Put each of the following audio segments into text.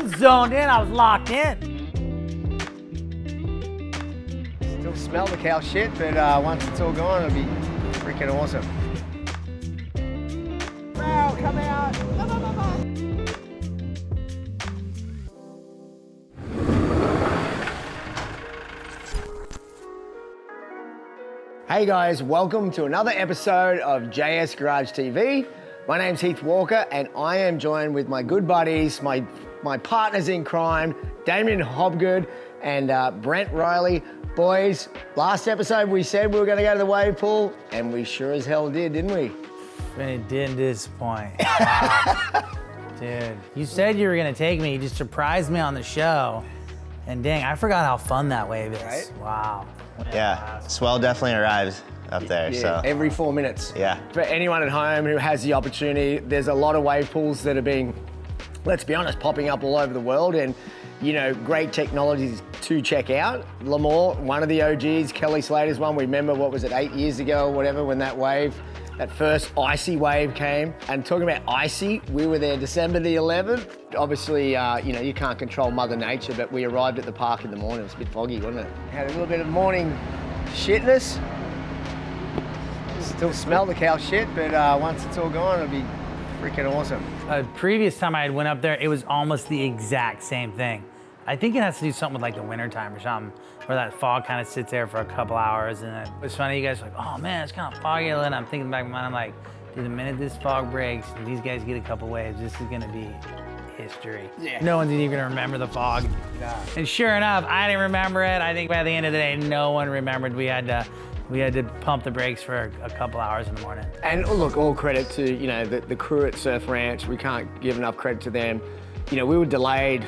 was zoned in, I was locked in. Still smell the cow shit, but once it's all gone, it'll be freaking awesome. Wow, come out! Hey guys, welcome to another episode of JS Garage TV. My name's Heath Walker and I am joined with my good buddies, my partners in crime, Damien Hobgood and Brent Reilly. Boys, last episode we said we were going to go to the wave pool and we sure as hell did, didn't we? And it didn't disappoint. Wow. Dude, you said you were going to take me, you just surprised me on the show. And dang, I forgot how fun that wave is. Right? Wow. Yeah, swell definitely arrives up there, Yeah, so. every 4 minutes. Yeah. For anyone at home who has the opportunity, there's a lot of wave pools that are being, let's be honest, popping up all over the world and, you know, great technologies to check out. Lemoore, one of the OGs, Kelly Slater's one, we remember, what was it, 8 years ago or whatever, when that first icy wave came. And talking about icy, we were there December the 11th. Obviously, you know, you can't control Mother Nature, but we arrived at the park in the morning. It was a bit foggy, wasn't it? Had a little bit of morning shitness. Still smell the cow shit, but once it's all gone, it'll be freaking awesome. Previous time I had went up there, it was almost the exact same thing. I think it has to do something with like the wintertime or something, where that fog kind of sits there for a couple hours. And it was funny, you guys were like, oh man, it's kind of foggy. And I'm thinking back in my mind, I'm like, dude, the minute this fog breaks and these guys get a couple waves, this is gonna be history. Yeah. No one's even gonna remember the fog. No. And sure enough, I didn't remember it. I think by the end of the day, no one remembered. We had to pump the brakes for a couple hours in the morning. And look, all credit to, you know, the crew at Surf Ranch. We can't give enough credit to them. You know, we were delayed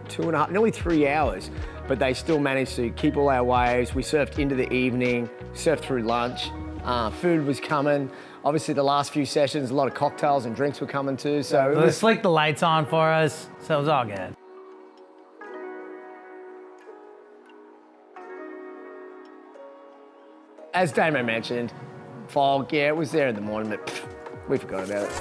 2.5, nearly 3 hours, but they still managed to keep all our waves. We surfed into the evening, surfed through lunch. Food was coming. Obviously, the last few sessions, a lot of cocktails and drinks were coming too. So they slicked the lights on for us, so it was all good. As Damo mentioned, fog, yeah, it was there in the morning, but we forgot about it.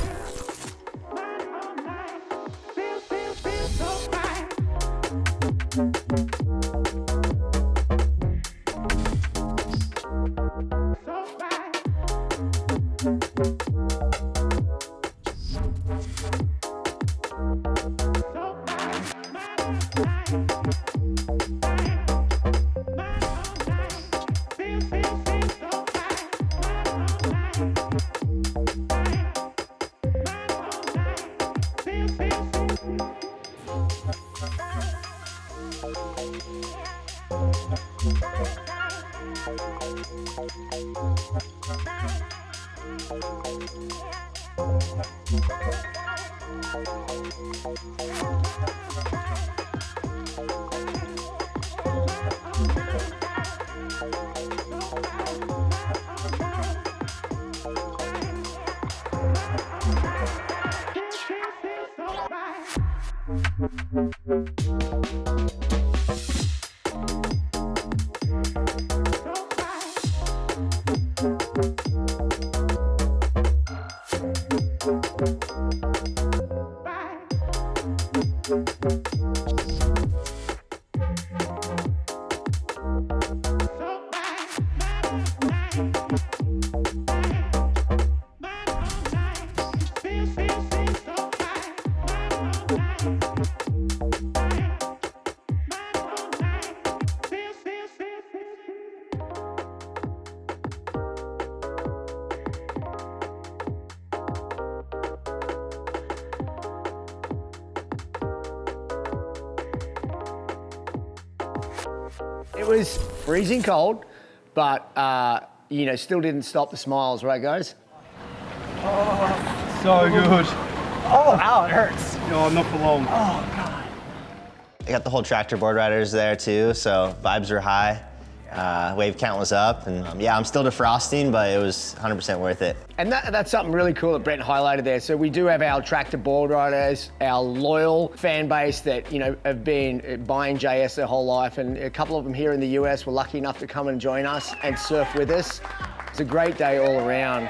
It was freezing cold, but you know, still didn't stop the smiles, right, guys? Oh, so good. Oh, ow, it hurts. Oh, not for long. Oh, God. I got the whole Traktor Boardriders there too, so vibes were high. Wave count was up, and yeah, I'm still defrosting, but it was 100% worth it. And that's something really cool that Brent highlighted there. So we do have our Traktor Boardriders, our loyal fan base that, you know, have been buying JS their whole life, and a couple of them here in the US were lucky enough to come and join us and surf with us. It's a great day all around.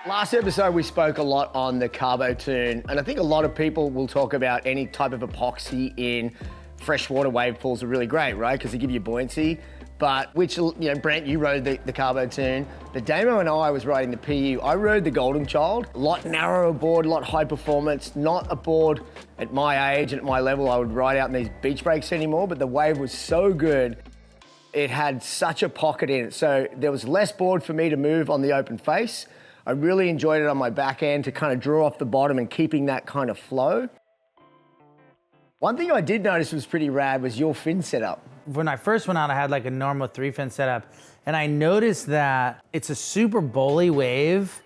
Last episode, we spoke a lot on the CarboTune, and I think a lot of people will talk about any type of epoxy in freshwater wave pools are really great, right? Because they give you buoyancy. But Brent, you rode the CarboTune. The Damo and I was riding the PU. I rode the Golden Child. A lot narrower board, a lot high performance. Not a board at my age and at my level I would ride out in these beach breaks anymore, but the wave was so good. It had such a pocket in it. So there was less board for me to move on the open face. I really enjoyed it on my back end to kind of draw off the bottom and keeping that kind of flow. One thing I did notice was pretty rad was your fin setup. When I first went out, I had like a normal 3-fin setup, and I noticed that it's a super bowly wave,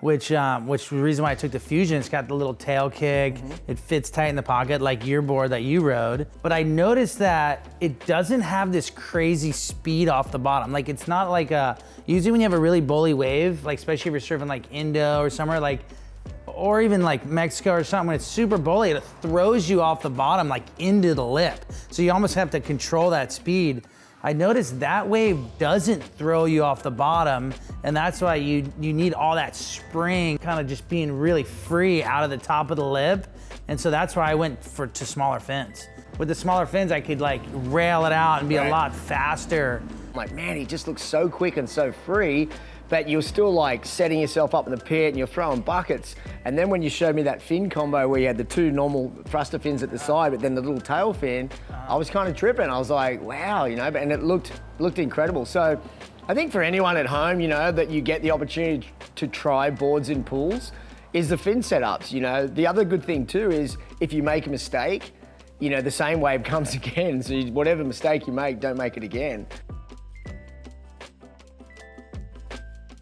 which the reason why I took the Fusion, it's got the little tail kick, it fits tight in the pocket like your board that you rode. But I noticed that it doesn't have this crazy speed off the bottom. Like it's not like usually when you have a really bowly wave, like especially if you're surfing like Indo or somewhere like, or even like Mexico or something, when it's super bowly, it throws you off the bottom, like into the lip. So you almost have to control that speed. I noticed that wave doesn't throw you off the bottom, and that's why you need all that spring kind of just being really free out of the top of the lip. And so that's why I went to smaller fins. With the smaller fins, I could like rail it out and be a lot faster. I'm like, man, he just looks so quick and so free, but you're still like setting yourself up in the pit and you're throwing buckets. And then when you showed me that fin combo where you had the two normal thruster fins at the side, but then the little tail fin, I was kind of tripping. I was like, wow, and it looked incredible. So I think for anyone at home, that you get the opportunity to try boards in pools is the fin setups. The other good thing too is if you make a mistake, the same wave comes again. So whatever mistake you make, don't make it again.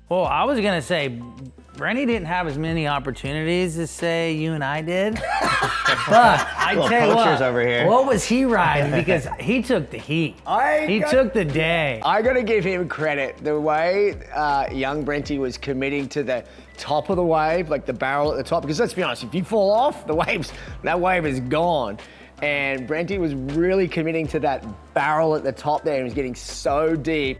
Well, I was gonna say, Brenny didn't have as many opportunities as say you and I did. But I tell you what, over here. What was he riding? Because he took the heat. He took the day. I gotta give him credit. The way young Brenty was committing to the top of the wave, like the barrel at the top, because let's be honest, if you fall off, that wave is gone. And Brenty was really committing to that barrel at the top there and was getting so deep.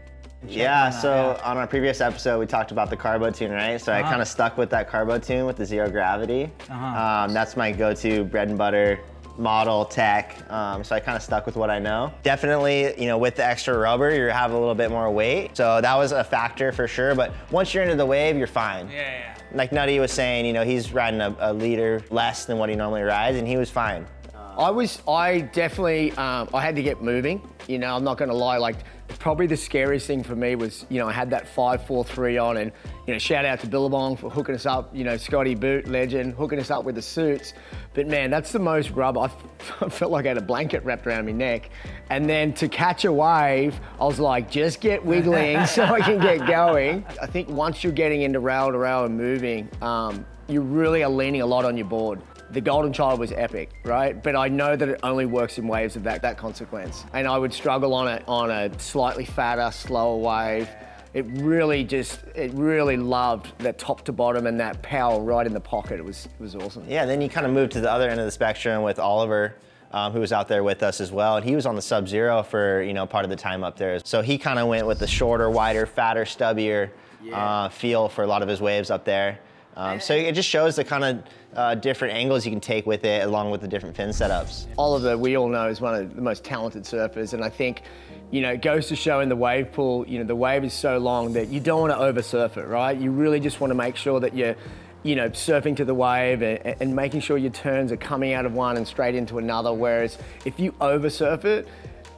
Yeah, so on our previous episode, we talked about the CarboTune, right? So I kind of stuck with that CarboTune with the Xero Gravity. That's my go-to bread and butter model tech. So I kind of stuck with what I know. Definitely, with the extra rubber, you have a little bit more weight. So that was a factor for sure. But once you're into the wave, you're fine. Yeah. Like Nutty was saying, he's riding a liter less than what he normally rides, and he was fine. I definitely, I had to get moving. I'm not gonna lie, like probably the scariest thing for me was, I had that 543 on and, shout out to Billabong for hooking us up, Scotty Boot, legend, hooking us up with the suits. But man, that's the most rubber. I felt like I had a blanket wrapped around my neck. And then to catch a wave, I was like, just get wiggling so I can get going. I think once you're getting into rail to rail and moving, you really are leaning a lot on your board. The Golden Child was epic, right? But I know that it only works in waves of that consequence. And I would struggle on a slightly fatter, slower wave. It really loved that top to bottom and that power right in the pocket. It was awesome. Yeah, then you kind of moved to the other end of the spectrum with Oliver, who was out there with us as well. And he was on the Sub-Zero for, part of the time up there. So he kind of went with the shorter, wider, fatter, stubbier feel for a lot of his waves up there. So it just shows the kind of different angles you can take with it along with the different fin setups. Oliver, we all know, is one of the most talented surfers, and I think, it goes to show in the wave pool, the wave is so long that you don't want to over surf it, right? You really just want to make sure that you're, surfing to the wave and making sure your turns are coming out of one and straight into another, whereas if you over surf it,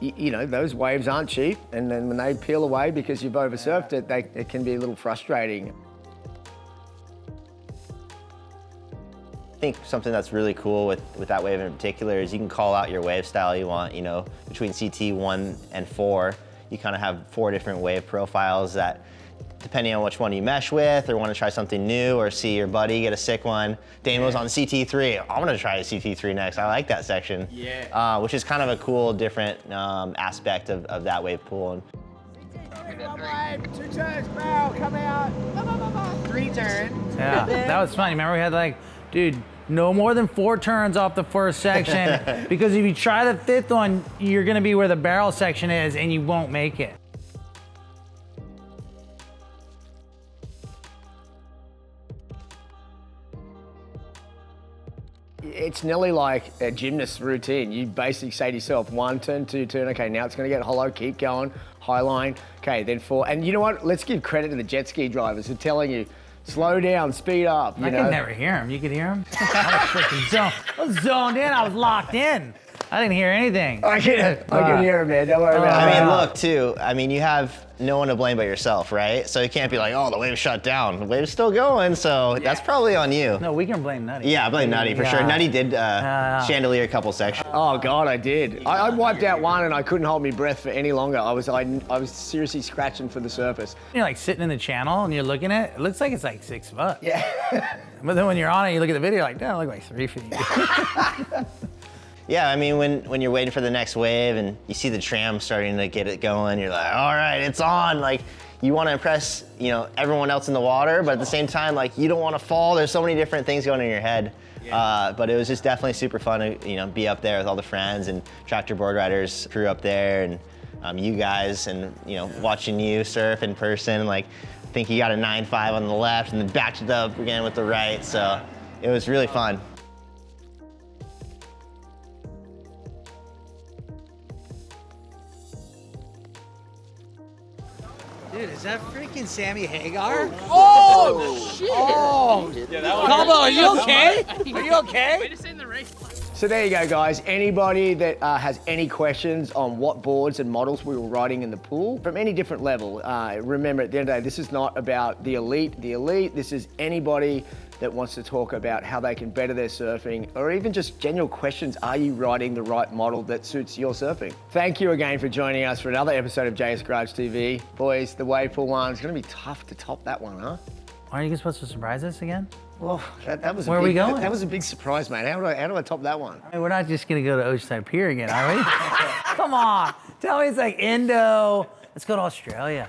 those waves aren't cheap, and then when they peel away because you've over surfed it, it can be a little frustrating. I think something that's really cool with that wave in particular is you can call out your wave style you want, between CT 1 and 4, you kind of have 4 different wave profiles that, depending on which one you mesh with or want to try something new or see your buddy get a sick one. Damo's on CT3, I'm gonna try a CT3 next, I like that section. Yeah. Which is kind of a cool, different aspect of that wave pool. 2 turns, barrel, come out, 3 turns. Yeah, that was funny. Remember we had like, dude, no more than 4 turns off the first section because if you try the 5th one, you're gonna be where the barrel section is and you won't make it. it's nearly like a gymnast routine. You basically say to yourself, 1 turn, 2 turn, okay, now it's gonna get hollow, keep going, high line, okay, then 4. And you know what? Let's give credit to the jet ski drivers who are telling you, slow down, speed up, you know? I could never hear him. You could hear him? I was zoned in, I was locked in. I didn't hear anything. I can hear him, man, don't worry about it. I mean, look, too, I mean, you have no one to blame but yourself, right? So you can't be like, oh, the wave's shut down. The wave's still going, so that's probably on you. No, we can blame Nutty. Yeah, blame Nutty for sure. Nutty did chandelier a couple sections. Oh God, I did. I wiped out one and I couldn't hold my breath for any longer. I was seriously scratching for the surface. You're like sitting in the channel and you're looking at it. It looks like it's like 6 foot. Yeah. But then when you're on it, you look at the video, you're like, damn, it look like 3 feet. Yeah, I mean, when you're waiting for the next wave and you see the tram starting to get it going, you're like, all right, it's on. Like, you want to impress, you know, everyone else in the water, but at the same time, like, you don't want to fall. There's so many different things going in your head. Yeah. But it was just definitely super fun to, you know, be up there with all the friends and Traktor Boardriders crew up there and you guys and, you know, watching you surf in person. Like, I think you got a 9.5 on the left and then backed it up again with the right. So it was really fun. Dude, is that freaking Sammy Hagar? Oh, shit! Oh, yeah, that was Combo, are you okay? Are you okay? Way to stay in the race. So there you go, guys. Anybody that has any questions on what boards and models we were riding in the pool, from any different level, remember at the end of the day, this is not about the elite. This is anybody that wants to talk about how they can better their surfing, or even just general questions. Are you riding the right model that suits your surfing? Thank you again for joining us for another episode of JS Garage TV. Boys, the wave pool one is gonna be tough to top that one, huh? Why are you supposed to surprise us again? Well, that was Where are we going? That was a big surprise, mate. How do I top that one? I mean, we're not just gonna go to Oceanside Pier again, are we? Come on, tell me it's like Indo. Let's go to Australia.